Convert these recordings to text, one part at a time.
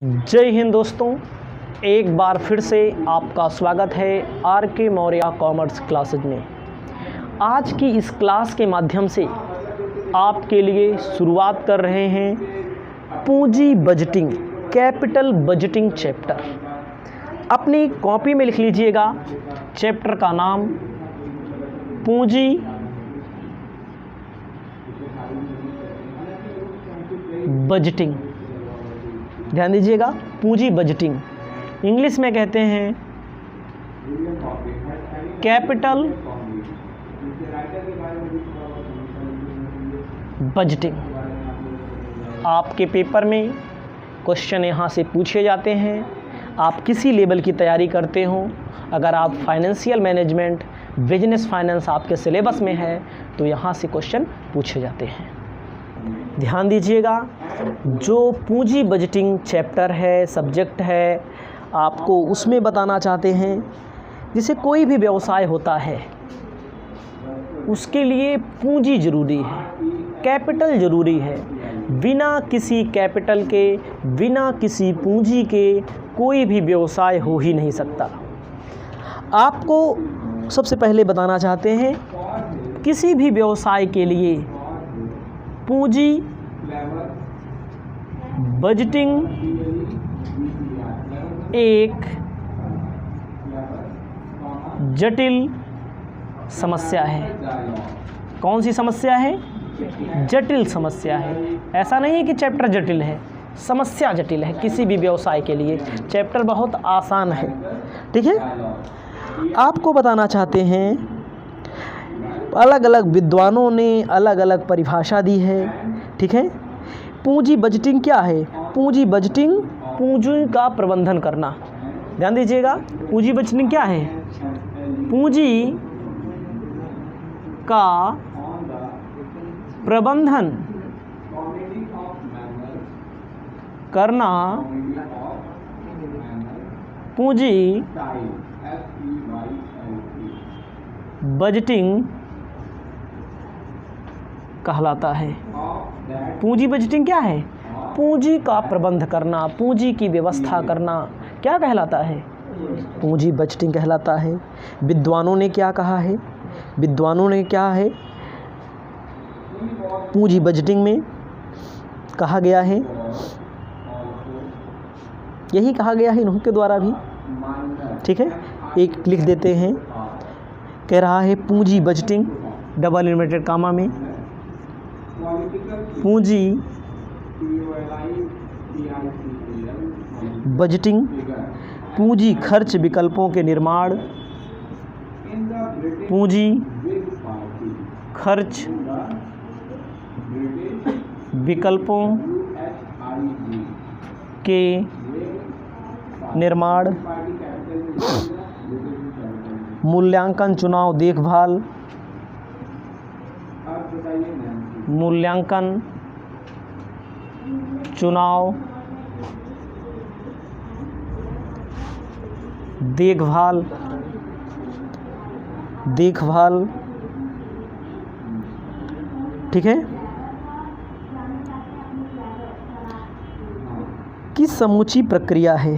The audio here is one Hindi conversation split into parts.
जय हिंद दोस्तों, एक बार फिर से आपका स्वागत है आर के मौर्य कॉमर्स क्लासेज में। आज की इस क्लास के माध्यम से आपके लिए शुरुआत कर रहे हैं पूंजी बजटिंग, कैपिटल बजटिंग चैप्टर। अपनी कॉपी में लिख लीजिएगा चैप्टर का नाम पूंजी बजटिंग। ध्यान दीजिएगा, पूंजी बजटिंग इंग्लिश में कहते हैं कैपिटल बजटिंग। आपके पेपर में क्वेश्चन यहाँ से पूछे जाते हैं। आप किसी लेवल की तैयारी करते हो, अगर आप फाइनेंशियल मैनेजमेंट, बिजनेस फाइनेंस आपके सिलेबस में है तो यहाँ से क्वेश्चन पूछे जाते हैं। ध्यान दीजिएगा, जो पूंजी बजटिंग चैप्टर है, सब्जेक्ट है, आपको उसमें बताना चाहते हैं जैसे कोई भी व्यवसाय होता है उसके लिए पूंजी ज़रूरी है, कैपिटल ज़रूरी है। बिना किसी कैपिटल के, बिना किसी पूंजी के कोई भी व्यवसाय हो ही नहीं सकता। आपको सबसे पहले बताना चाहते हैं किसी भी व्यवसाय के लिए पूंजी बजटिंग एक जटिल समस्या है। कौन सी समस्या है? जटिल समस्या है। ऐसा नहीं है कि चैप्टर जटिल है, समस्या जटिल है। किसी भी व्यवसाय के लिए चैप्टर बहुत आसान है, ठीक है। आपको बताना चाहते हैं, अलग अलग विद्वानों ने अलग अलग परिभाषा दी है, ठीक है। पूंजी बजटिंग क्या है? पूंजी बजटिंग पूंजी का प्रबंधन करना। ध्यान दीजिएगा, पूंजी बजटिंग क्या है? पूंजी का प्रबंधन करना, पूंजी बजटिंग कहलाता है। पूंजी बजटिंग क्या है? पूंजी का प्रबंध करना, पूंजी की व्यवस्था करना क्या कहलाता है? पूंजी बजटिंग कहलाता है। विद्वानों ने क्या कहा है? विद्वानों ने क्या है पूंजी बजटिंग में कहा गया है? यही कहा गया है इन्हों के द्वारा भी, ठीक है। एक लिख देते हैं, कह रहा है पूंजी बजटिंग डबल इन्वर्टेड कामा में, पूंजी बजटिंग पूंजी खर्च विकल्पों के निर्माण, पूंजी खर्च विकल्पों के निर्माण, मूल्यांकन, चुनाव, देखभाल, मूल्यांकन, चुनाव, देखभाल, ठीक है, की समूची प्रक्रिया है,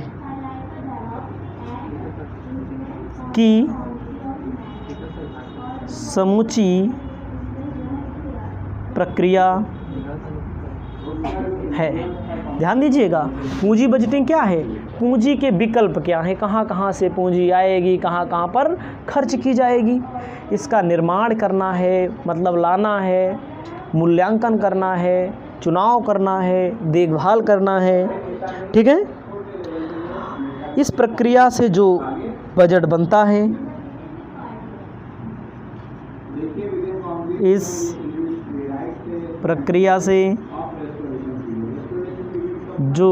कि समूची प्रक्रिया है। ध्यान दीजिएगा, पूंजी बजटिंग क्या है? पूंजी के विकल्प क्या हैं, कहाँ कहाँ से पूंजी आएगी, कहाँ कहाँ पर खर्च की जाएगी, इसका निर्माण करना है, मतलब लाना है, मूल्यांकन करना है, चुनाव करना है, देखभाल करना है, ठीक है। इस प्रक्रिया से जो बजट बनता है, इस प्रक्रिया से जो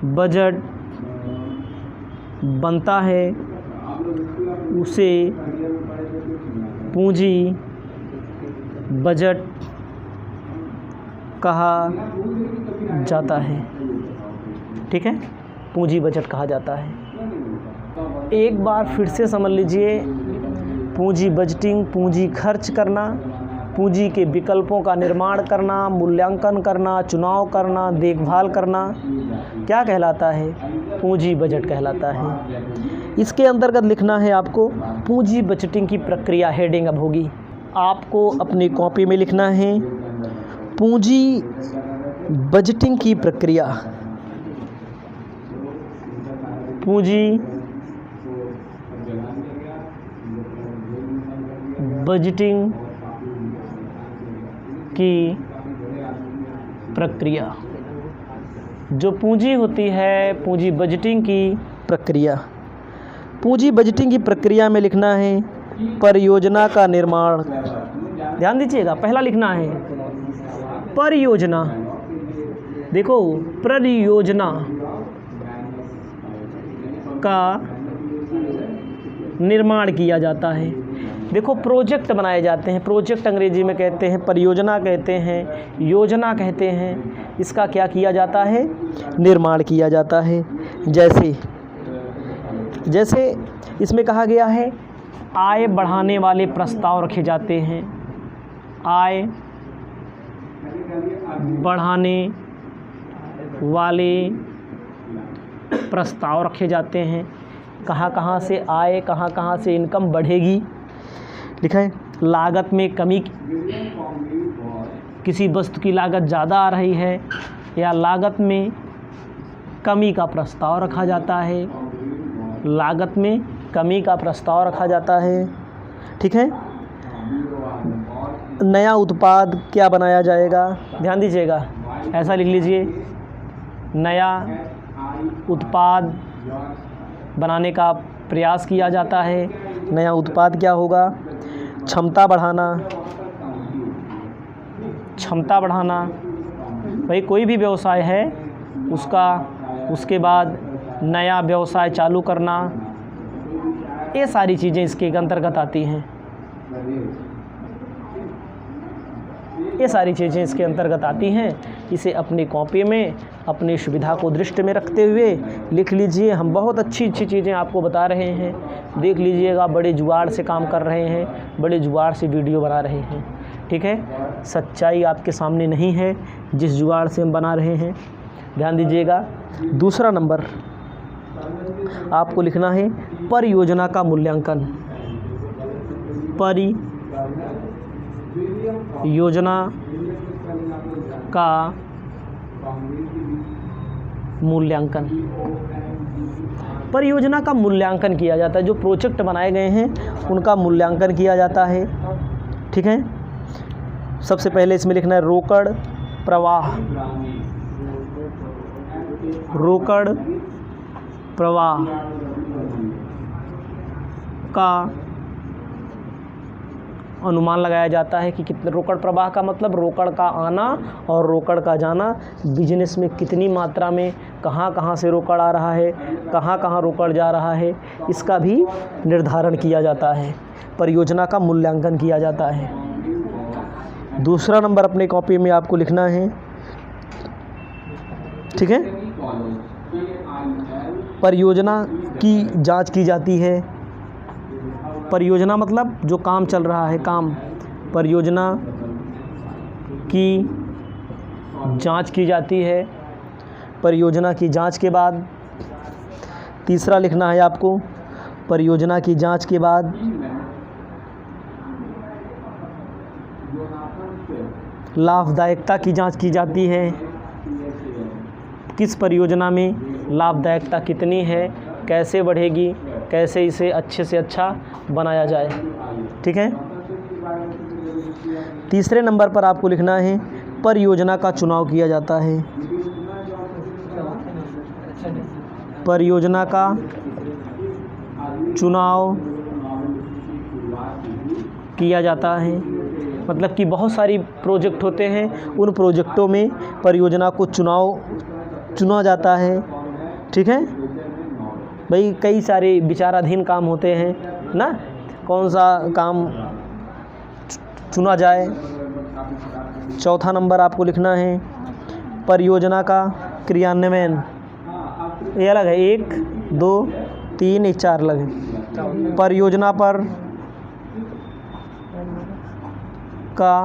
बजट बनता है उसे पूंजी बजट कहा जाता है, ठीक है। पूंजी बजट कहा जाता है। एक बार फिर से समझ लीजिए, पूंजी बजटिंग पूंजी खर्च करना, पूंजी के विकल्पों का निर्माण करना, मूल्यांकन करना, चुनाव करना, देखभाल करना क्या कहलाता है? पूंजी बजट कहलाता है। इसके अंतर्गत लिखना है आपको पूंजी बजटिंग की प्रक्रिया। हेडिंग अब होगी आपको अपनी कॉपी में लिखना है पूंजी बजटिंग की प्रक्रिया। पूंजी बजटिंग की प्रक्रिया। जो पूंजी होती है, पूंजी बजटिंग की प्रक्रिया। पूंजी बजटिंग की प्रक्रिया में लिखना है परियोजना का निर्माण। ध्यान दीजिएगा, पहला लिखना है परियोजना। देखो, परियोजना का निर्माण किया जाता है। देखो, प्रोजेक्ट बनाए जाते हैं। प्रोजेक्ट अंग्रेजी में कहते हैं, परियोजना कहते हैं, योजना कहते हैं। इसका क्या किया जाता है? निर्माण किया जाता है। जैसे इसमें कहा गया है आय बढ़ाने वाले प्रस्ताव रखे जाते हैं। आय बढ़ाने वाले प्रस्ताव रखे जाते हैं। कहाँ से आय, कहाँ से इनकम बढ़ेगी, लिखा है। लागत में कमी, किसी वस्तु की लागत ज़्यादा आ रही है या लागत में कमी का प्रस्ताव रखा जाता है। लागत में कमी का प्रस्ताव रखा जाता है, ठीक है। नया उत्पाद क्या बनाया जाएगा? ध्यान दीजिएगा, ऐसा लिख लीजिए, नया उत्पाद बनाने का प्रयास किया जाता है। नया उत्पाद क्या होगा? क्षमता बढ़ाना। भाई कोई भी व्यवसाय है उसके बाद नया व्यवसाय चालू करना, ये सारी चीज़ें इसके अंतर्गत आती हैं। ये सारी चीज़ें इसके अंतर्गत आती हैं। इसे अपनी कॉपी में अपनी सुविधा को दृष्टि में रखते हुए लिख लीजिए। हम बहुत अच्छी चीज़ें आपको बता रहे हैं, देख लीजिएगा। बड़े जुगाड़ से काम कर रहे हैं, बड़े जुगाड़ से वीडियो बना रहे हैं, ठीक है। सच्चाई आपके सामने नहीं है जिस जुगाड़ से हम बना रहे हैं, ध्यान दीजिएगा। दूसरा नंबर आपको लिखना है परियोजना का मूल्यांकन। परियोजना का मूल्यांकन। परियोजना का मूल्यांकन किया जाता है। जो प्रोजेक्ट बनाए गए हैं उनका मूल्यांकन किया जाता है, ठीक है। सबसे पहले इसमें लिखना है रोकड़ प्रवाह। रोकड़ प्रवाह का अनुमान लगाया जाता है कि कितने। रोकड़ प्रवाह का मतलब रोकड़ का आना और रोकड़ का जाना। बिजनेस में कितनी मात्रा में कहाँ से रोकड़ आ रहा है, कहाँ रोकड़ जा रहा है, इसका भी निर्धारण किया जाता है। परियोजना का मूल्यांकन किया जाता है। दूसरा नंबर अपने कॉपी में आपको लिखना है, ठीक है। परियोजना की जांच की जाती है। परियोजना मतलब जो काम चल रहा है, काम। परियोजना की जांच की जाती है। परियोजना की जांच के बाद तीसरा लिखना है आपको, परियोजना की जांच के बाद लाभदायकता की जांच की जाती है। किस परियोजना में लाभदायकता कितनी है, कैसे बढ़ेगी, कैसे इसे अच्छे से अच्छा बनाया जाए, ठीक है। तीसरे नंबर पर आपको लिखना है परियोजना का चुनाव किया जाता है। परियोजना का चुनाव किया जाता है। मतलब कि बहुत सारी प्रोजेक्ट होते हैं, उन प्रोजेक्टों में परियोजना को चुना जाता है, ठीक है भाई। कई सारे विचाराधीन काम होते हैं ना, कौन सा काम चुना जाए। चौथा नंबर आपको लिखना है परियोजना का क्रियान्वयन। ये अलग है, 1 2 3 4 अलग है। परियोजना पर का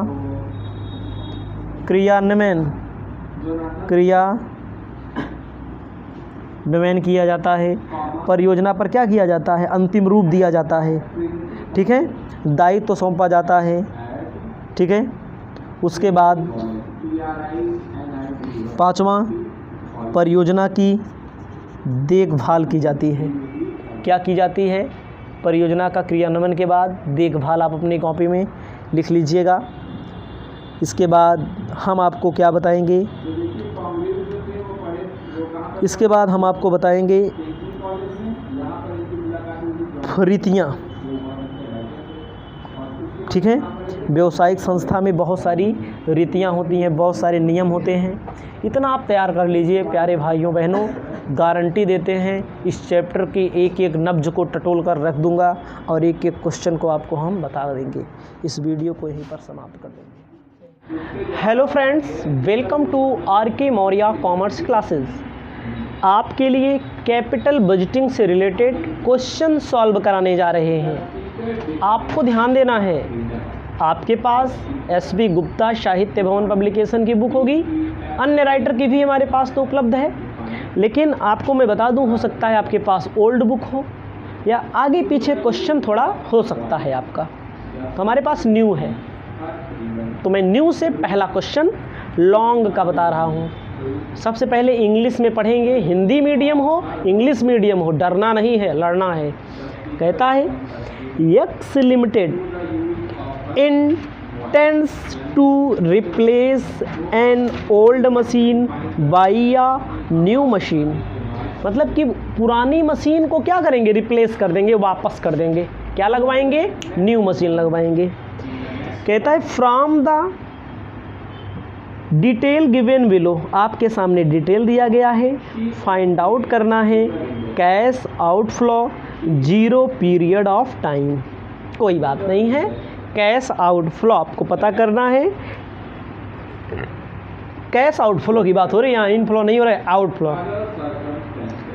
क्रियान्वयन किया जाता है। परियोजना पर क्या किया जाता है? अंतिम रूप दिया जाता है। ठीक है, दायित्व सौंपा जाता है। ठीक है, उसके बाद 5वां, परियोजना की देखभाल की जाती है। क्या की जाती है? परियोजना का क्रियान्वयन के बाद देखभाल आप अपनी कॉपी में लिख लीजिएगा। इसके बाद हम आपको क्या बताएंगे? इसके बाद हम आपको बताएंगे रीतियाँ। ठीक है, व्यावसायिक संस्था में बहुत सारी रीतियाँ होती हैं, बहुत सारे नियम होते हैं। इतना आप तैयार कर लीजिए प्यारे भाइयों बहनों, गारंटी देते हैं इस चैप्टर की एक एक नब्ज को टटोल कर रख दूंगा और एक एक क्वेश्चन को आपको हम बता देंगे। इस वीडियो को यहीं पर समाप्त कर देंगे। Hello friends, welcome to R K. Maurya commerce classes. आपके लिए कैपिटल बजटिंग से रिलेटेड क्वेश्चन सॉल्व कराने जा रहे हैं। आपको ध्यान देना है, आपके पास एस.बी. गुप्ता साहित्य भवन पब्लिकेशन की बुक होगी, अन्य राइटर की भी हमारे पास तो उपलब्ध है, लेकिन आपको मैं बता दूं, हो सकता है आपके पास ओल्ड बुक हो या आगे पीछे क्वेश्चन थोड़ा हो सकता है आपका, तो हमारे पास न्यू है। तो मैं न्यू से पहला क्वेश्चन लॉन्ग का बता रहा हूँ। सबसे पहले इंग्लिश में पढ़ेंगे, हिंदी मीडियम हो इंग्लिश मीडियम हो, डरना नहीं है, लड़ना है। कहता है x limited intends to replace an old machine by a new machine। मतलब कि पुरानी मशीन को क्या करेंगे? रिप्लेस कर देंगे, वापस कर देंगे। क्या लगवाएंगे? न्यू मशीन लगवाएंगे। कहता है from the detail given below, आपके सामने डिटेल दिया गया है, फाइंड आउट करना है cash outflow 0 period of time. कोई बात नहीं है, कैश आउटफ्लो आपको पता करना है। कैश आउटफ्लो की बात हो रही है, यहाँ इनफ्लो नहीं हो रहा है, आउटफ्लो।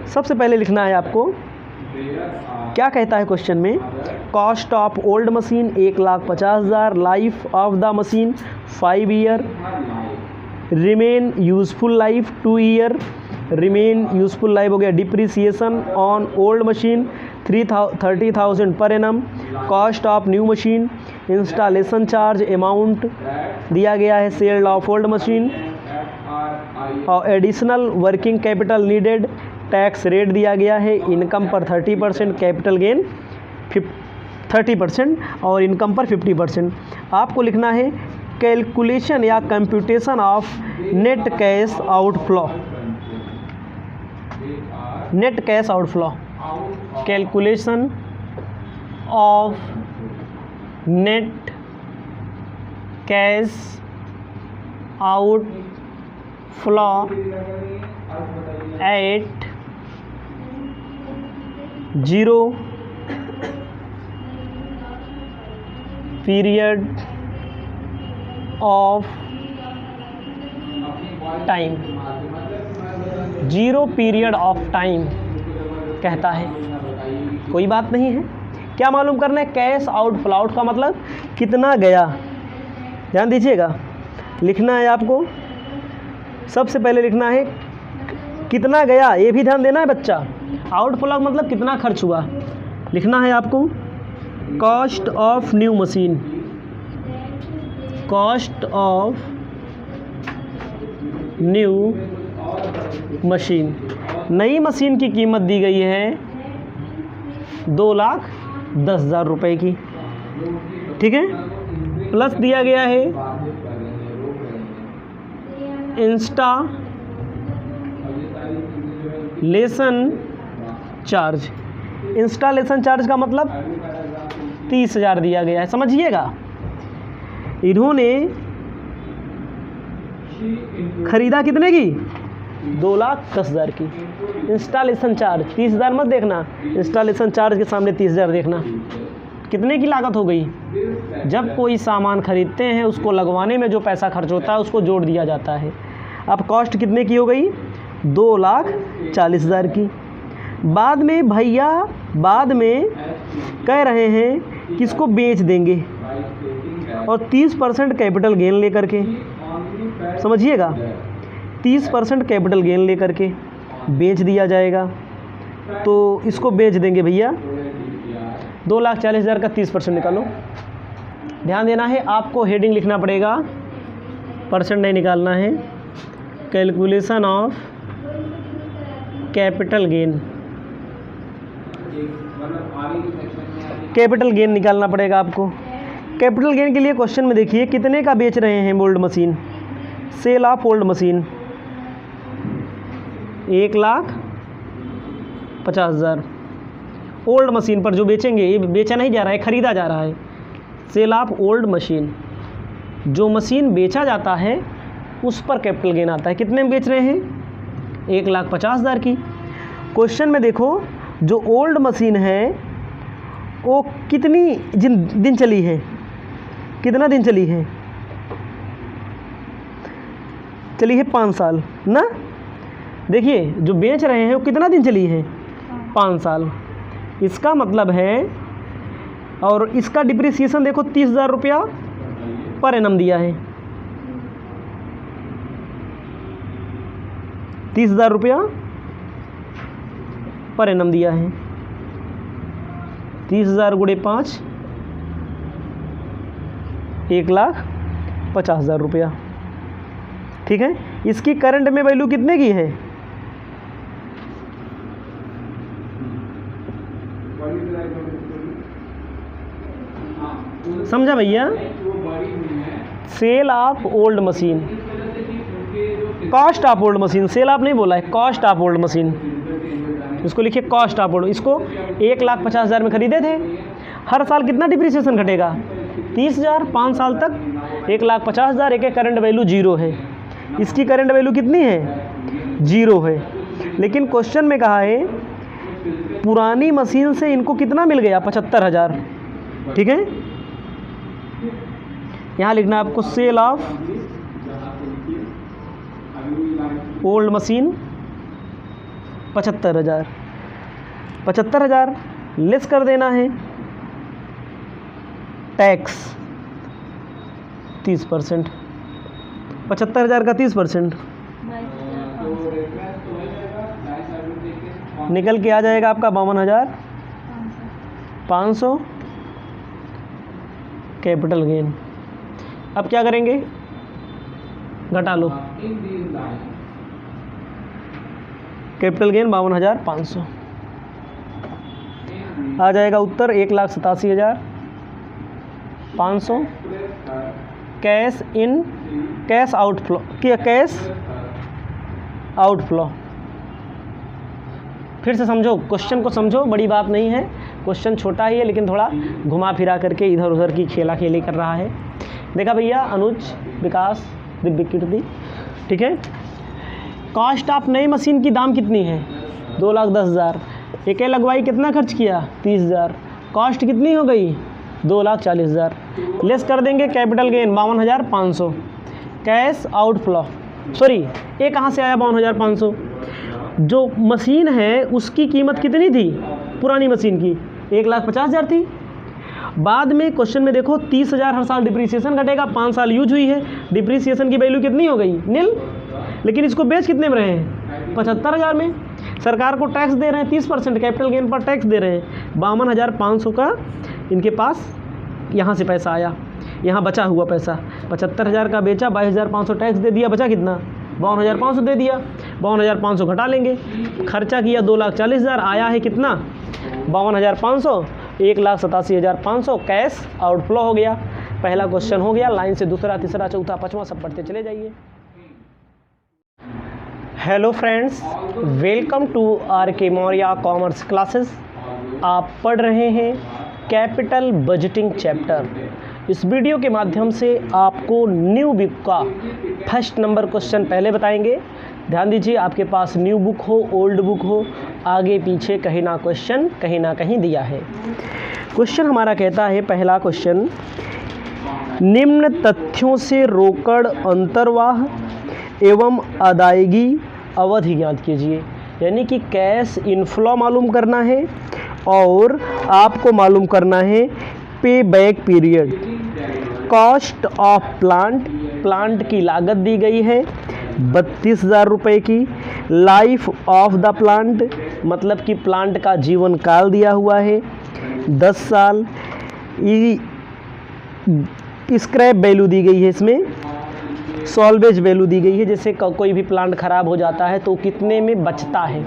सबसे पहले लिखना है आपको, क्या कहता है क्वेश्चन में? Cost of old machine 1,50,000, life of the machine 5 year, remain useful life 2 year, remain useful life हो गया, depreciation on old machine 30,000 per annum, cost of new machine, installation charge amount दिया गया है, सेल ऑफ ओल्ड मशीन, और additional working capital needed, tax rate दिया गया है, इनकम पर 30%, कैपिटल गेन 30% और इनकम पर 50%। आपको लिखना है कैलकुलेशन या computation of net cash outflow, net cash outflow, calculation of net cash outflow at 0 period of time, 0 period of time कहता है। कोई बात नहीं है। क्या मालूम करना है? कैश आउटफ्लो, आउट का मतलब कितना गया। ध्यान दीजिएगा, लिखना है आपको, सबसे पहले लिखना है कितना गया, ये भी ध्यान देना है बच्चा। आउटफ्लो मतलब कितना खर्च हुआ। लिखना है आपको cost of new machine, cost of new machine, नई मशीन की कीमत दी गई है 2,10,000 रुपये की। ठीक है, प्लस दिया गया है इंस्टॉलेशन चार्ज। इंस्टॉलेशन चार्ज का मतलब 30,000 दिया गया है, समझिएगा। इन्होंने खरीदा कितने की? 2,10,000 की। इंस्टॉलेशन चार्ज 30,000 मत देखना, इंस्टॉलेशन चार्ज के सामने 30,000 देखना। कितने की लागत हो गई? जब कोई सामान खरीदते हैं उसको लगवाने में जो पैसा खर्च होता है उसको जोड़ दिया जाता है। अब कॉस्ट कितने की हो गई? 2,40,000 की। बाद में भैया बाद में कह रहे हैं कि इसको बेच देंगे, और 30% कैपिटल गेन लेकर के, समझिएगा, 30% कैपिटल गेन लेकर के बेच दिया जाएगा। तो इसको बेच देंगे भैया 2,40,000 का 30% निकालो। ध्यान देना है, आपको हेडिंग लिखना पड़ेगा, परसेंट नहीं निकालना है। Calculation of capital gain, capital gain निकालना पड़ेगा आपको। कैपिटल गेन के लिए क्वेश्चन में देखिए कितने का बेच रहे हैं old machine, sale of old machine 1,50,000 old machine पर जो बेचेंगे, ये बेचा नहीं जा रहा है, ख़रीदा जा रहा है। सेल ऑफ ओल्ड मशीन, जो मशीन बेचा जाता है उस पर कैपिटल गेन आता है। कितने में बेच रहे हैं? 1,50,000 की। क्वेश्चन में देखो जो ओल्ड मशीन है वो कितनी दिन चली है, कितना दिन चली है? चली है 5 साल ना। देखिए जो बेच रहे हैं वो कितना दिन चली है? 5 साल। इसका मतलब है, और इसका डिप्रिसिएशन देखो 30,000 रुपया पर एनम दिया है, 30,000 रुपया पर एनम दिया है। 30,000 गुणे 5 1,50,000 रुपया, ठीक है। इसकी करंट में वैल्यू कितने की है? समझा भैया? Sale of old machine, cost of old machine, sale of नहीं बोला है, कॉस्ट ऑफ ओल्ड मशीन, इसको लिखिए कॉस्ट ऑफ ओल्ड। इसको 1,50,000 में खरीदे थे, हर साल कितना डिप्रिसिएशन घटेगा? 30,000, 5 साल तक 1,50,000। एक करंट वैल्यू 0 है, इसकी करंट वैल्यू कितनी है? 0 है। लेकिन क्वेश्चन में कहा है पुरानी मशीन से इनको कितना मिल गया? 75,000, ठीक है। यहाँ लिखना है आपको sale of old machine 75,000, 75,000 less कर देना है टैक्स 30%, 75,000 का 30% निकल के आ जाएगा आपका 52,500 कैपिटल गेन। अब क्या करेंगे? घटा लो, कैपिटल गेन 52,500 आ जाएगा उत्तर 1,87,500। Cash in, cash outflow, cash outflow. फिर से समझो, क्वेश्चन को समझो, बड़ी बात नहीं है, क्वेश्चन छोटा ही है लेकिन थोड़ा घुमा फिरा करके इधर उधर की खेला खेली कर रहा है। देखा भैया, अनुज, विकास, दिव्य कीर्ति, ठीक है। कॉस्ट ऑफ नई मशीन की दाम कितनी है? 2,10,000। एक लगवाई कितना खर्च किया? 30,000। कॉस्ट कितनी हो गई? 2,40,000। लेस कर देंगे capital gain 52,500। Cash outflow, sorry ये कहाँ से आया 52,500? जो मशीन है उसकी कीमत कितनी थी पुरानी मशीन की? 1,50,000 थी। बाद में क्वेश्चन में देखो 30,000 हर साल डिप्रिसिएशन घटेगा, 5 साल यूज हुई है, डिप्रिसिएशन की वैल्यू कितनी हो गई? नील। लेकिन इसको बेच कितने में रहे हैं? 75,000 में। सरकार को टैक्स दे रहे हैं 30%, कैपिटल गेन पर टैक्स दे रहे हैं। 52,500 का इनके पास यहाँ से पैसा आया, यहाँ बचा हुआ पैसा 75,000 का बेचा, 22,500 टैक्स दे दिया, बचा कितना? 52,500 दे दिया। 52,500 घटा लेंगे, खर्चा किया 2,40,000, आया है कितना? 52,500, 1,87,500 कैश आउटफ्लो हो गया। पहला क्वेश्चन हो गया। लाइन से दूसरा, तीसरा, चौथा, पाँचवा सब पढ़ते चले जाइए। Hello friends, welcome to R K. Maurya commerce classes. आप पढ़ रहे हैं कैपिटल बजटिंग चैप्टर। इस वीडियो के माध्यम से आपको न्यू बुक का फर्स्ट नंबर क्वेश्चन पहले बताएंगे। ध्यान दीजिए, आपके पास न्यू बुक हो, ओल्ड बुक हो, आगे पीछे कहीं ना क्वेश्चन कहीं ना कहीं दिया है। क्वेश्चन हमारा कहता है, पहला क्वेश्चन, निम्न तथ्यों से रोकड़ अंतर्वाह एवं अदायगी अवधि ज्ञात कीजिए। यानी कि कैश इनफ्लो मालूम करना है और आपको मालूम करना है पे back period. Cost of plant, plant की लागत दी गई है 32,000 रुपये की। लाइफ ऑफ द प्लांट मतलब कि प्लांट का जीवन काल दिया हुआ है 10 साल। स्क्रैप वैल्यू दी गई है, इसमें सॉल्वेज वैल्यू दी गई है, जैसे कोई भी प्लांट खराब हो जाता है तो कितने में बचता है।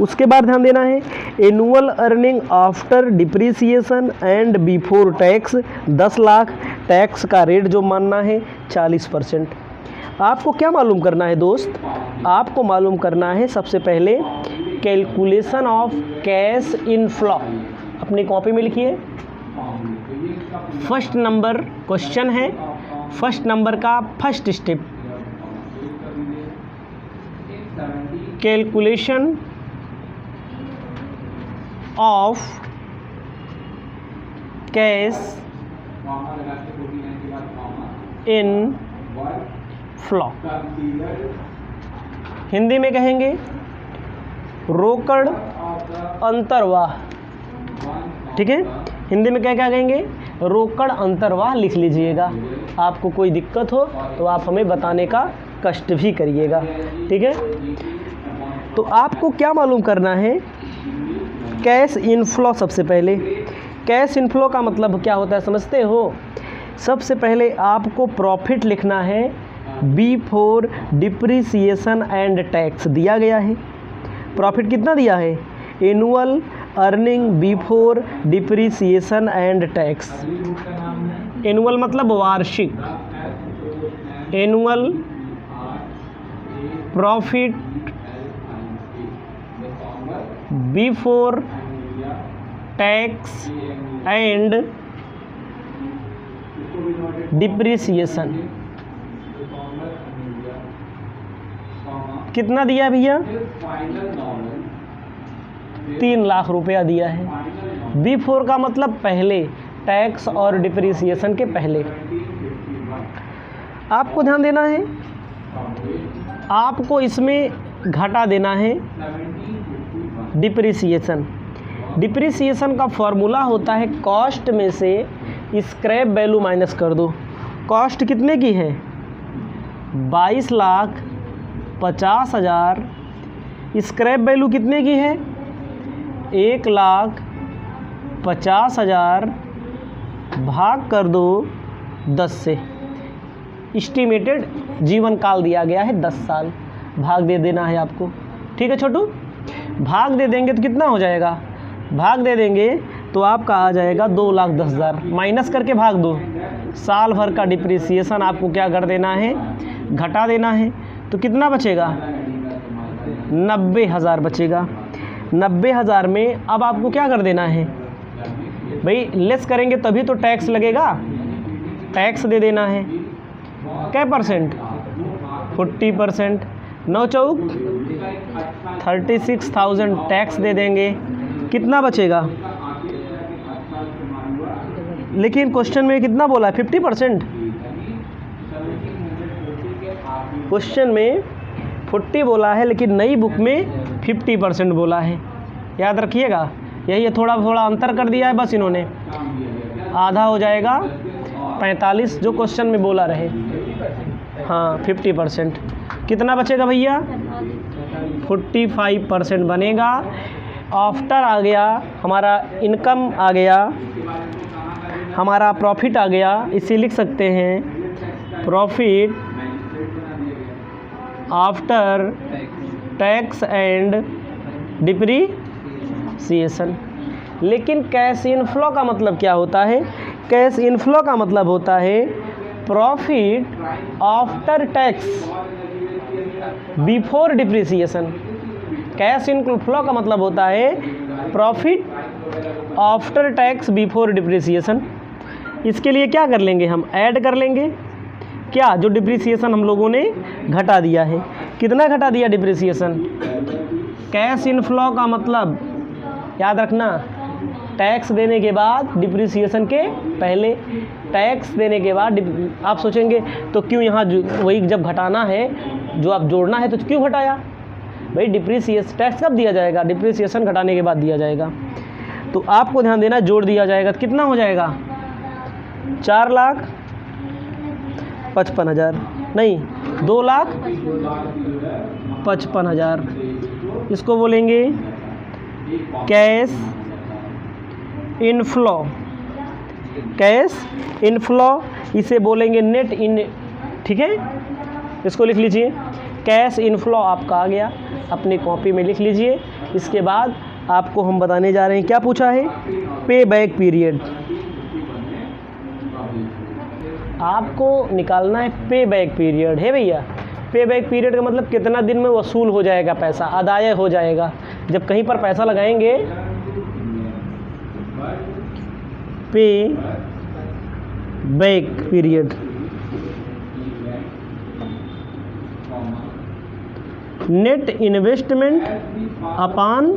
उसके बाद ध्यान देना है annual earning after depreciation and before tax 10 lakh. Tax का रेट जो मानना है 40%। आपको क्या मालूम करना है दोस्त, आपको मालूम करना है सबसे पहले कैलकुलेशन ऑफ कैश इनफ्लो। अपनी कॉपी में लिखिए, फर्स्ट नंबर क्वेश्चन है, फर्स्ट नंबर का first step calculation of cash in flow. Hindi में कहेंगे रोकड़ अंतर्वाह। ठीक है, हिंदी में क्या क्या कहेंगे, रोकड़ अंतर्वाह लिख लीजिएगा। आपको कोई दिक्कत हो तो आप हमें बताने का कष्ट भी करिएगा। ठीक है, तो आपको क्या मालूम करना है, कैश इनफ्लो। सबसे पहले कैश इनफ्लो का मतलब क्या होता है समझते हो। सबसे पहले आपको प्रॉफिट लिखना है बिफोर डिप्रिसिएशन एंड टैक्स दिया गया है। प्रॉफिट कितना दिया है, annual earning before depreciation and tax. Annual मतलब वार्षिक, annual profit before tax and depreciation. कितना दिया भैया, 3 लाख रुपया दिया है। बिफोर का मतलब पहले, टैक्स और डिप्रिसिएशन के पहले। आपको ध्यान देना है, आपको इसमें घटा देना है डिप्रिसिएशन। डिप्रिसिएशन का फॉर्मूला होता है कॉस्ट में से स्क्रैप वैल्यू माइनस कर दो। कॉस्ट कितने की है, 22,50,000। स्क्रैप वैल्यू कितने की है, 1,50,000 भाग कर दो 10 से। एस्टिमेटेड जीवन काल दिया गया है 10 साल, भाग दे देना है आपको। ठीक है छोटू, भाग दे देंगे तो कितना हो जाएगा, भाग दे देंगे तो आपका आ जाएगा 2,10,000। माइनस करके भाग दो, साल भर का डिप्रिसिएशन आपको क्या कर देना है, घटा देना है। तो कितना बचेगा, 90,000 बचेगा। 90,000 में अब आपको क्या कर देना है भाई, लेस करेंगे तभी तो टैक्स लगेगा, टैक्स दे देना है। क्या परसेंट, 40%। 9 चौक 36,000 टैक्स दे देंगे। कितना बचेगा, लेकिन क्वेश्चन में कितना बोला है, 50%। क्वेश्चन में 40 बोला है, लेकिन नई बुक में 50% बोला है। याद रखिएगा, यही है, थोड़ा थोड़ा अंतर कर दिया है बस इन्होंने। आधा हो जाएगा 45 जो क्वेश्चन में बोला रहे। हाँ 50%। कितना बचेगा भैया, 45% बनेगा। आफ्टर आ गया हमारा, इनकम आ गया हमारा, प्रॉफिट आ गया। इसे लिख सकते हैं profit after tax and depreciation. लेकिन कैश इनफ्लो का मतलब क्या होता है, कैश इनफ्लो का मतलब होता है profit after tax before depreciation. Cash inflow का मतलब होता है profit after tax before depreciation. इसके लिए क्या कर लेंगे, हम ऐड कर लेंगे क्या, जो डिप्रिसिएशन हम लोगों ने घटा दिया है। कितना घटा दिया डिप्रिसिएशन, कैश इनफ्लो का मतलब याद रखना, टैक्स देने के बाद डिप्रिसिएशन के पहले, टैक्स देने के बाद। आप सोचेंगे तो क्यों यहाँ वही जब घटाना है, जो आप जोड़ना है तो क्यों घटाया भाई, डिप्रिसिएशन टैक्स कब दिया जाएगा, डिप्रिसिएशन घटाने के बाद दिया जाएगा। तो आपको ध्यान देना, जोड़ दिया जाएगा तो कितना हो जाएगा, 4 लाख 55,000 नहीं, 2,55,000 इसको बोलेंगे कैश इनफ्लो। कैश इनफ्लो इसे बोलेंगे नेट इन, ठीक है, इसको लिख लीजिए। कैश इनफ्लो आपका आ गया, अपनी कॉपी में लिख लीजिए। इसके बाद आपको हम बताने जा रहे हैं, क्या पूछा है, पे बैक पीरियड। आपको निकालना है पे बैक पीरियड है भैया। पे बैक पीरियड का मतलब कितना दिन में वसूल हो जाएगा पैसा, अदाय हो जाएगा। जब कहीं पर पैसा लगाएंगे पे back period, net investment upon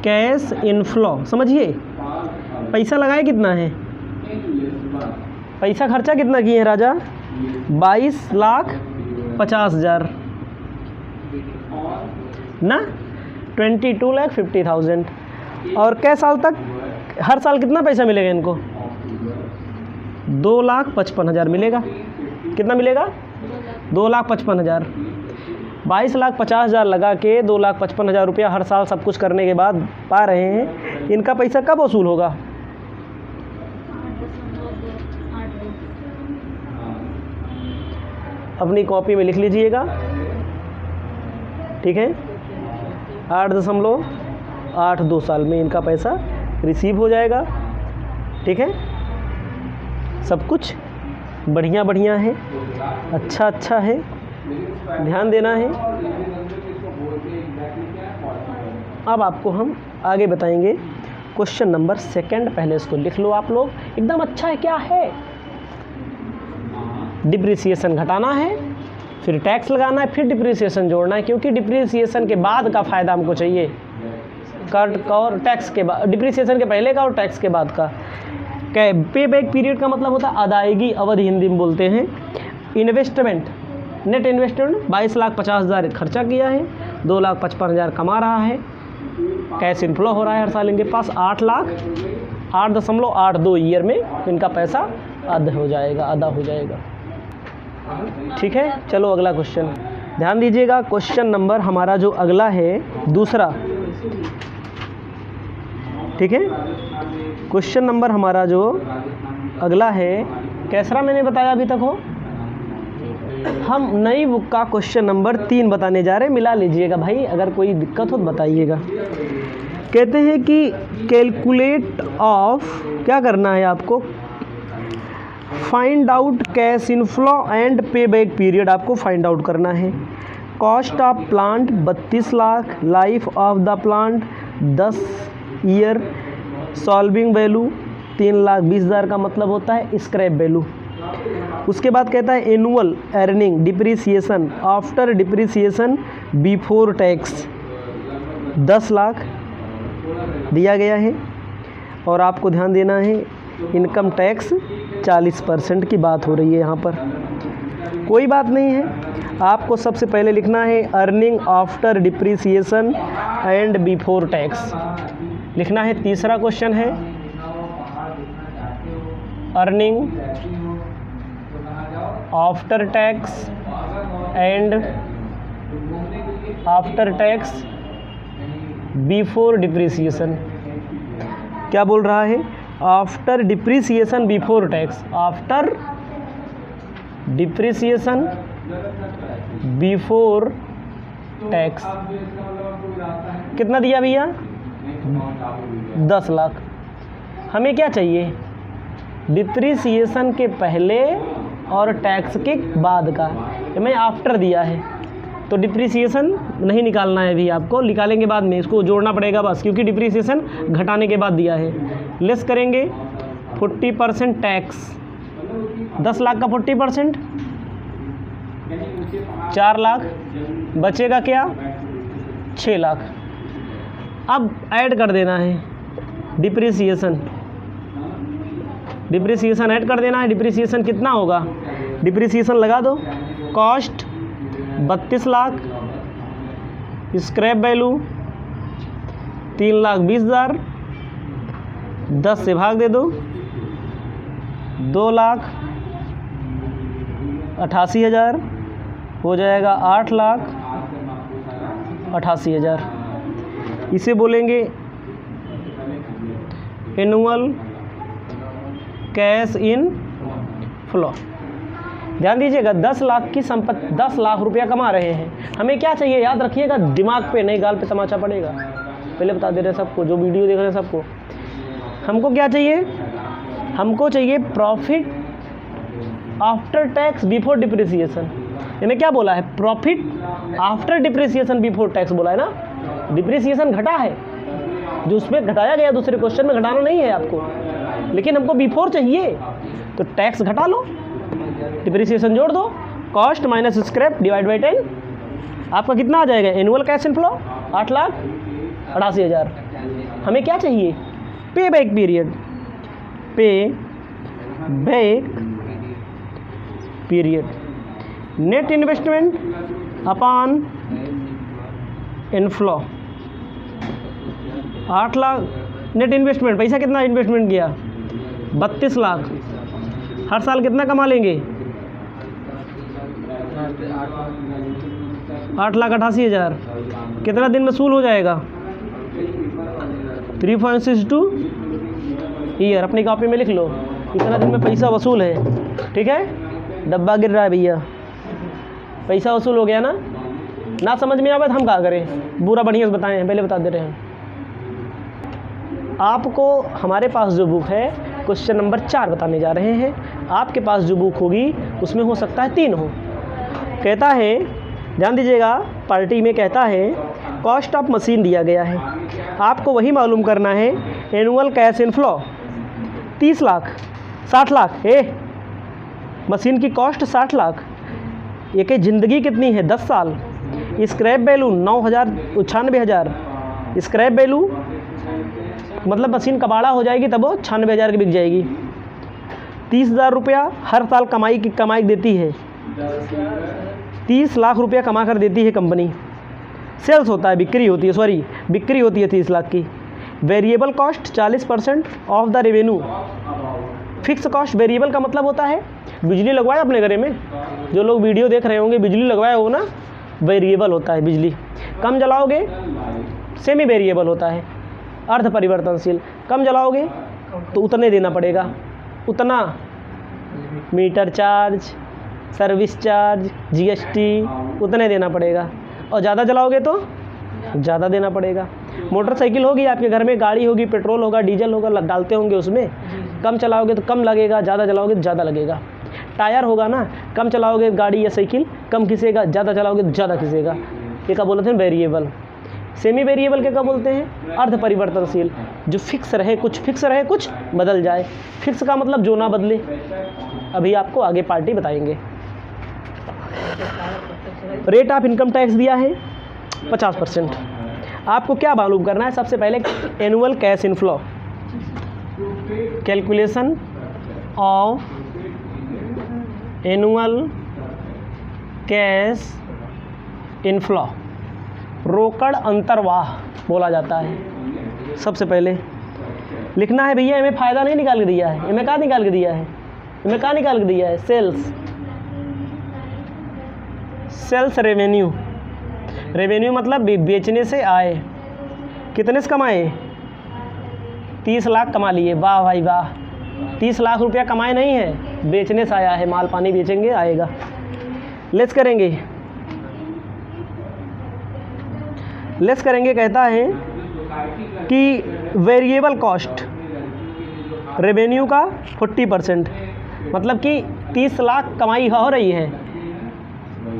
cash inflow. समझिए, पैसा लगाए कितना है, पैसा खर्चा कितना किए हैं राजा, 22,50,000 ना, 22,50,000। और कै साल तक, हर साल कितना पैसा मिलेगा इनको, 2,55,000 मिलेगा। कितना मिलेगा, 2,55,000। 22,50,000 लगा के 2,55,000 रुपया हर साल सब कुछ करने के बाद पा रहे हैं। इनका पैसा कब वसूल होगा, अपनी कॉपी में लिख लीजिएगा, ठीक है। 8.82 साल में इनका पैसा रिसीव हो जाएगा, ठीक है। सब कुछ बढ़िया बढ़िया है, अच्छा अच्छा है, ध्यान देना है। अब आपको हम आगे बताएंगे क्वेश्चन नंबर 2। पहले इसको लिख लो आप लोग, एकदम अच्छा है। क्या है, डिप्रिसिएशन घटाना है, फिर टैक्स लगाना है, फिर डिप्रिसिएशन जोड़ना है, क्योंकि डिप्रिसिएशन के बाद का फ़ायदा हमको चाहिए, कर और टैक्स के बाद, डिप्रिसिएशन के पहले का और टैक्स के बाद का। पे बैक पीरियड का मतलब होता है अदायगी अवधि, हिंदी में बोलते हैं। इन्वेस्टमेंट, नेट इन्वेस्टमेंट 22,50,000 खर्चा किया है, 2,55,000 कमा रहा है, कैश इनफ्लो हो रहा है हर साल इनके पास 8,82 ईयर में इनका पैसा अदा हो जाएगा। ठीक है, चलो अगला क्वेश्चन ध्यान दीजिएगा। क्वेश्चन नंबर हमारा जो अगला है, दूसरा, ठीक है। क्वेश्चन नंबर हमारा जो अगला है, कैसरा मैंने बताया अभी तक हो, हम नई बुक का क्वेश्चन नंबर 3 बताने जा रहे हैं। मिला लीजिएगा भाई, अगर कोई दिक्कत हो तो बताइएगा। कहते हैं कि कैलकुलेट ऑफ, क्या करना है आपको, find out cash inflow and पे बैक पीरियड आपको फाइंड आउट करना है। Cost of plant 32 lakh, life of the plant 10 year, solving value 3,20,000 का मतलब होता है स्क्रैप वैल्यू। उसके बाद कहता है annual earning depreciation after depreciation before tax 10 lakh दिया गया है। और आपको ध्यान देना है, इनकम टैक्स 40% की बात हो रही है यहाँ पर। कोई बात नहीं है, आपको सबसे पहले लिखना है earning after depreciation and before tax लिखना है। तीसरा क्वेश्चन है earning after tax and after tax before depreciation. क्या बोल रहा है, after depreciation before tax, after depreciation before tax. कितना दिया भैया, 10 लाख। हमें क्या चाहिए, डिप्रिसिएशन के पहले और टैक्स के बाद का। मैं आफ्टर दिया है तो डिप्रिसिएशन नहीं निकालना है, भी आपको निकालेंगे बाद में, इसको जोड़ना पड़ेगा बस, क्योंकि डिप्रिसिएशन घटाने के बाद दिया है। लेस करेंगे 40% टैक्स, 10 लाख का 40% 4 लाख, बचेगा क्या 6 लाख। अब ऐड कर देना है डिप्रिसिएशन, डिप्रिसिएशन ऐड कर देना है। डिप्रिसिएशन कितना होगा, डिप्रिसिएशन लगा दो। कॉस्ट 32 लाख, स्क्रैप वैल्यू 3,20,000, 10 से भाग दे दो, 2 लाख 88,000 हो जाएगा 8,88,000। इसे बोलेंगे एनुअल कैश इन फ्लो। ध्यान दीजिएगा 10 लाख की संपत्ति, 10 लाख रुपया कमा रहे हैं। हमें क्या चाहिए याद रखिएगा, दिमाग पे नहीं गाल पे तमाचा पड़ेगा। पहले बता दे रहे हैं सबको, जो वीडियो देख रहे हैं सबको, हमको क्या चाहिए, हमको चाहिए profit after tax before depreciation. यानी क्या बोला है, profit after depreciation before tax बोला है ना। डिप्रिसिएशन घटा है, जो उसमें घटाया गया दूसरे क्वेश्चन में घटाना नहीं है आपको, लेकिन हमको बिफोर चाहिए, तो टैक्स घटा लो, डिप्रिसिएशन जोड़ दो, cost minus scrap divide by 10, आपका कितना आ जाएगा एनुअल कैश इनफ्लो 8,88,000। हमें क्या चाहिए, पे बैक पीरियड, पे back period, net investment upon inflow 8 lakh net investment, पैसा कितना इन्वेस्टमेंट किया 32 लाख, हर साल कितना कमा लेंगे 8,88,000। कितना दिन में वसूल हो जाएगा 3.62 ईयर। अपनी कॉपी में लिख लो कितना दिन में पैसा वसूल है, ठीक है। डब्बा गिर रहा है भैया, पैसा वसूल हो गया ना समझ में आवे तो हम क्या करें, बुरा बढ़िया से बताएं, पहले बता दे रहे हैं आपको। हमारे पास जो बुक है क्वेश्चन नंबर 4 बताने जा रहे हैं। आपके पास जो बुक होगी उसमें हो सकता है 3 हो। कहता है, ध्यान दीजिएगा, पार्टी में कहता है कॉस्ट ऑफ मशीन दिया गया है, आपको वही मालूम करना है। Annual cash inflow 30 lakh 60 lakh, machine की कॉस्ट 60 लाख, ये कि ज़िंदगी कितनी है 10 साल। स्क्रैप वैल्यू 96,000, स्क्रैप वैल्यू मतलब मशीन कबाड़ा हो जाएगी तब वो 96,000 की बिक जाएगी। 30,000 रुपया हर साल कमाई देती है, 30 लाख रुपया कमा कर देती है कंपनी। सेल्स होता है, बिक्री होती है 30 लाख की। Variable cost 40% of the revenue. Fix cost, variable का मतलब होता है बिजली लगवाया अपने घरे में, जो लोग वीडियो देख रहे होंगे बिजली लगवाया हो ना, वेरिएबल होता है बिजली। कम जलाओगे सेमी वेरिएबल होता है, अर्ध परिवर्तनशील। कम जलाओगे तो उतने देना पड़ेगा, उतना meter charge, service charge, GST उतने देना पड़ेगा। और ज़्यादा जलाओगे तो ज़्यादा देना पड़ेगा। मोटरसाइकिल होगी आपके घर में, गाड़ी होगी, पेट्रोल होगा, डीजल होगा, डालते होंगे उसमें। कम चलाओगे तो कम लगेगा, ज़्यादा चलाओगे तो ज़्यादा लगेगा। टायर होगा ना, कम चलाओगे गाड़ी या साइकिल कम खिसेगा, ज़्यादा चलाओगे तो ज़्यादा खिसेगा। ये क्या बोलते हैं वेरिएबल। सेमी वेरिएबल के क्या बोलते हैं, अर्ध परिवर्तनशील, जो फिक्स रहे, कुछ फिक्स रहे कुछ बदल जाए। फिक्स का मतलब जो ना बदले। अभी आपको आगे पार्टी बताएंगे। रेट ऑफ इनकम टैक्स दिया है 50%। आपको क्या मालूम करना है, सबसे पहले annual cash inflow, calculation of annual cash inflow, रोकड़ अंतर्वाह बोला जाता है। सबसे पहले लिखना है भैया, हमें फ़ायदा नहीं निकाल के दिया है, हमें क्या निकाल के दिया है, हमें क्या निकाल के दिया है, सेल्स रेवेन्यू। रेवेन्यू मतलब बेचने से आए। कितने से कमाए 30 लाख कमा लिए, वाह भाई वाह। 30 लाख रुपया कमाए नहीं है, बेचने से आया है, माल पानी बेचेंगे आएगा। लेस करेंगे, कहता है कि वेरिएबल कॉस्ट रेवेन्यू का 40%, मतलब कि 30 लाख कमाई हो रही है,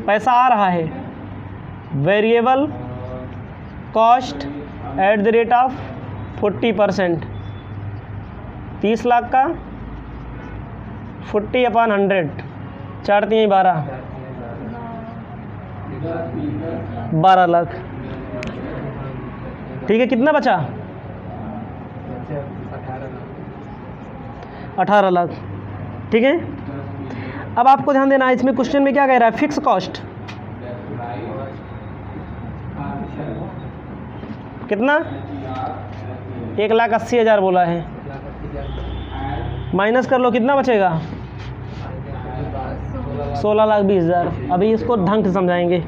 पैसा आ रहा है। Variable cost at the rate of 40%, 30 lakh का 40/100, 4 3 12 लाख। ठीक है, कितना बचा 18 लाख। ठीक है, अब आपको ध्यान देना है, इसमें क्वेश्चन में क्या कह रहा है, फिक्स कॉस्ट कितना 1,80,000 बोला है, माइनस कर लो कितना बचेगा 16,20,000। अभी इसको ढंग से समझाएंगे,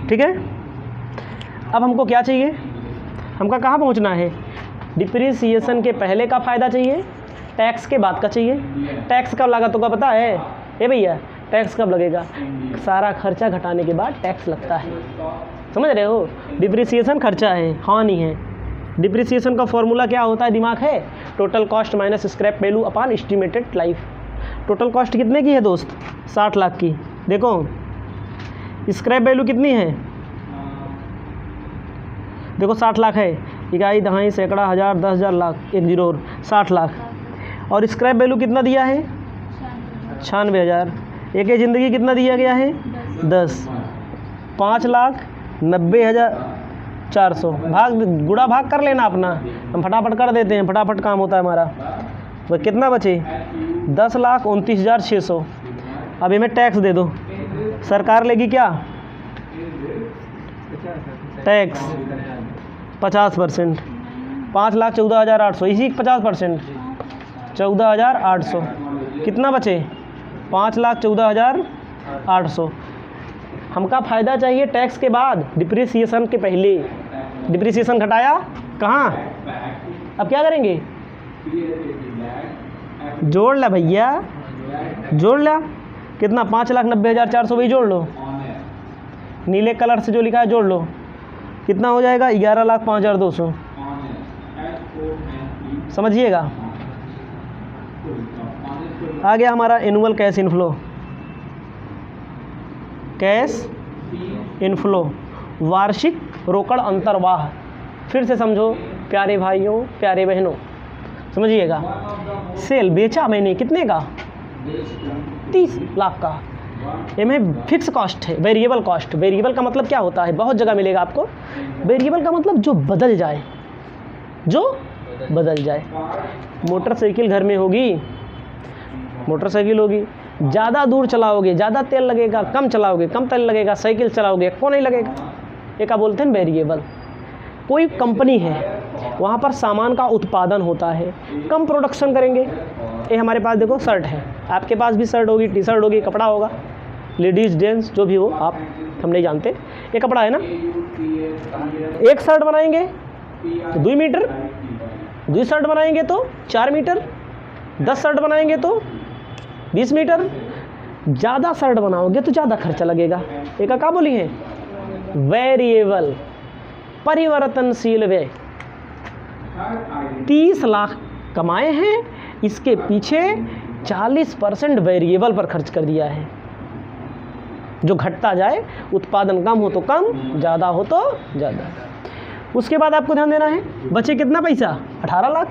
ठीक है। अब हमको क्या चाहिए, हमका कहाँ पहुँचना है, डिप्रिसिएशन के पहले का फ़ायदा चाहिए, टैक्स के बाद का चाहिए। टैक्स कब लगा तो का पता है, ए भैया, टैक्स कब लगेगा, सारा खर्चा घटाने के बाद टैक्स लगता है, समझ रहे हो। डिप्रिसिएशन खर्चा है, हानि है। डिप्रिसिएशन का फॉर्मूला क्या होता है, दिमाग है, total cost minus scrap value upon estimated life. Total cost कितने की है दोस्त, 60 लाख की। देखो स्क्रैप वैल्यू कितनी है, देखो 60 लाख है, इकाई, दहाई, सैकड़ा, हज़ार, 10,000, लाख, 1 जीरो और 60 लाख। और स्क्रैप वैल्यू कितना दिया है, 96,000। एक ज़िंदगी कितना दिया गया है, 10। 5,90,400 भाग गुड़ा भाग कर लेना अपना, हम फटाफट कर देते हैं, फटाफट काम होता है हमारा। तो कितना बचे, 10,29,600। अब इन्हें टैक्स दे दो, सरकार लेगी क्या, टैक्स 50%, 5,14,800, इसी 50%, 14,800। कितना बचे, 5,14,800। हमका फ़ायदा चाहिए टैक्स के बाद, डिप्रिसिएशन के पहले। डिप्रिसिएशन घटाया कहाँ, अब क्या करेंगे, जोड़ ला भैया, जोड़ ला, कितना, 5,90,400, वही जोड़ लो, नीले कलर से जो लिखा है जोड़ लो, कितना हो जाएगा, 11,05,200। समझिएगा, आ गया हमारा annual cash inflow. Cash inflow वार्षिक रोकड़ अंतर्वाह। फिर से समझो प्यारे भाइयों, प्यारे बहनों, समझिएगा। सेल बेचा मैंने कितने का, 30 लाख का। इनमें फिक्स कॉस्ट है, वेरिएबल कॉस्ट। वेरिएबल का मतलब क्या होता है, बहुत जगह मिलेगा आपको। वेरिएबल का मतलब जो बदल जाए, जो बदल जाए। मोटरसाइकिल घर में होगी, मोटरसाइकिल होगी, ज़्यादा दूर चलाओगे ज़्यादा तेल लगेगा, कम चलाओगे कम तेल लगेगा, साइकिल चलाओगे को नहीं लगेगा, ये क्या बोलते हैं, वेरिएबल। कोई कंपनी है, वहाँ पर सामान का उत्पादन होता है, कम प्रोडक्शन करेंगे। ये हमारे पास देखो शर्ट है, आपके पास भी शर्ट होगी, टी शर्ट होगी, कपड़ा होगा, लेडीज़ जेंट्स जो भी हो, आप हम नहीं जानते, ये कपड़ा है ना। एक शर्ट बनाएंगे तो 2 मीटर, 2 शर्ट बनाएंगे तो 4 मीटर, 10 शर्ट बनाएंगे तो 20 मीटर। ज़्यादा शर्ट बनाओगे तो ज़्यादा खर्चा लगेगा। एक क्या बोली है, वेरिएबल, परिवर्तनशील व्यय। 30 लाख कमाए हैं, इसके पीछे 40% वेरिएबल पर खर्च कर दिया है, जो घटता जाए, उत्पादन कम हो तो कम, ज़्यादा हो तो ज़्यादा। उसके बाद आपको ध्यान देना है, बचे कितना पैसा, 18 लाख।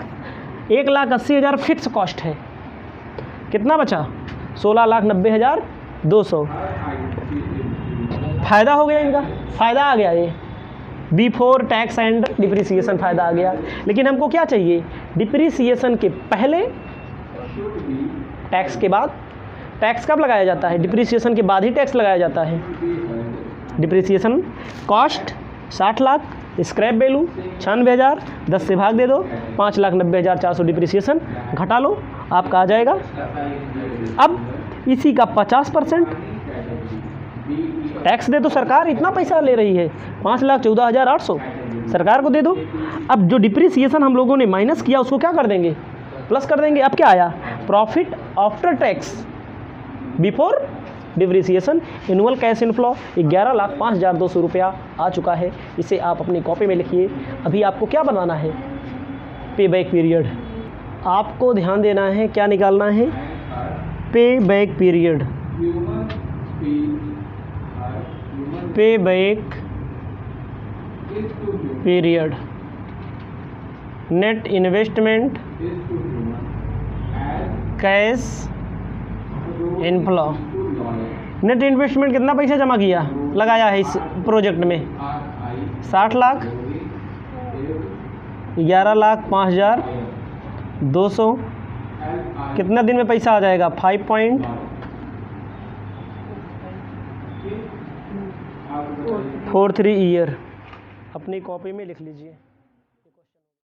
1,80,000 फिक्स कॉस्ट है, कितना बचा, 16,90,200। फ़ायदा हो गया इनका, फ़ायदा आ गया, ये बिफोर टैक्स एंड डिप्रिसिएशन फ़ायदा आ गया। लेकिन हमको क्या चाहिए, डिप्रिसिएशन के पहले, टैक्स के बाद। टैक्स कब लगाया जाता है, डिप्रिसिएशन के बाद ही टैक्स लगाया जाता है। Depreciation cost 60 lakh, scrap value 96,000, 10 से भाग दे दो, 5,90,400 डिप्रिसिएशन घटा लो, आपका आ जाएगा। अब इसी का 50% टैक्स दे दो, सरकार इतना पैसा ले रही है, 5,14,800 सरकार को दे दो। अब जो डिप्रिसिएशन हम लोगों ने माइनस किया उसको क्या कर देंगे, प्लस कर देंगे। अब क्या आया, profit after tax before depreciation. Annual cash inflow 11,05,200 रुपया आ चुका है। इसे आप अपनी कॉपी में लिखिए। अभी आपको क्या बनाना है, पे बैक पीरियड। आपको ध्यान देना है, क्या निकालना है, पे बैक पीरियड। पे back period, net investment cash inflow. Net investment कितना पैसा जमा किया, लगाया है इस प्रोजेक्ट में, 60 लाख, 11,05,200। कितना दिन में पैसा आ जाएगा, 5.43 ईयर। अपनी कॉपी में लिख लीजिए।